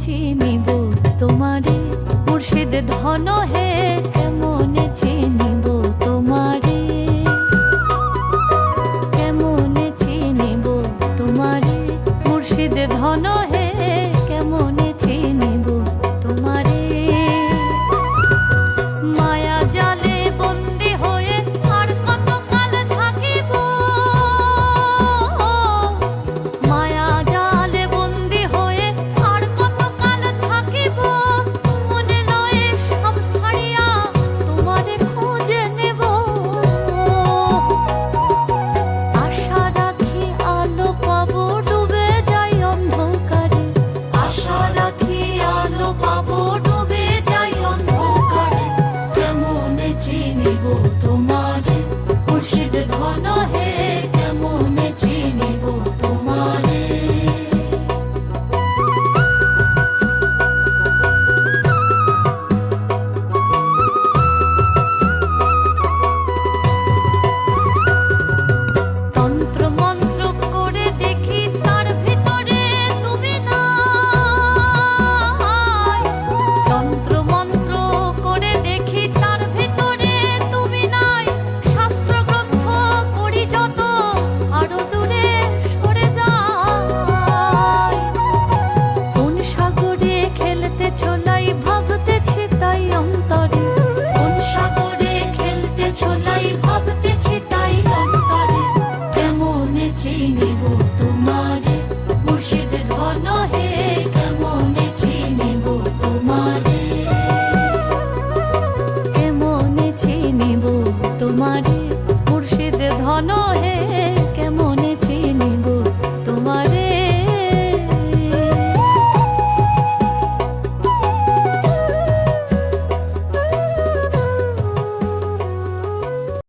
চিনিব তোমারে মুর্শিদ ধন হে, কেমনে চিনিব তোমারে, কেমনে চিনিব তোমারে মুর্শিদ ধন হে, কেমনে চিনিব তোমারে। মায়া জালে বন্দি হয়ে আর কত কাল থাকিব, মায়া জালে বন্দি হয়ে আর কত কাল থাকিব, মনে লয়ে সব ছাড়িয়া তোমারে খুঁজে নেব। আশা রাখি আলো পাবো ডুবে যাই অন্ধকারে, আশা রাখি আলো পাবো ডুবে যাই অন্ধকারে, কেমনে চিনিব তোমারে মুর্শিদ ধন হে, কেমনে চিনিব তোমারে। তন্ত্র মন্ত্র করে দেখি তার ভিতরে তুমি নাই, তন্ত্র মন্ত্র করে দেখি তার ভিতরে তুমি নাই, শাস্ত্র গ্রন্থ করি যত আরো দূরে সরে যায়। কোন সাগরে খেলতে ছোলাই ভাবতেছি তাই অন্তরে, কোন সাগরে খেলতে ছোলাই ভাবতেছি তাই অন্তরে, কেমনে চিনিব তোমারে মুর্শিদ ধন হে, কেমনে চিনিব তোমারে, কেমনে চিনিব তোমারে মুর্শিদ ধন হে।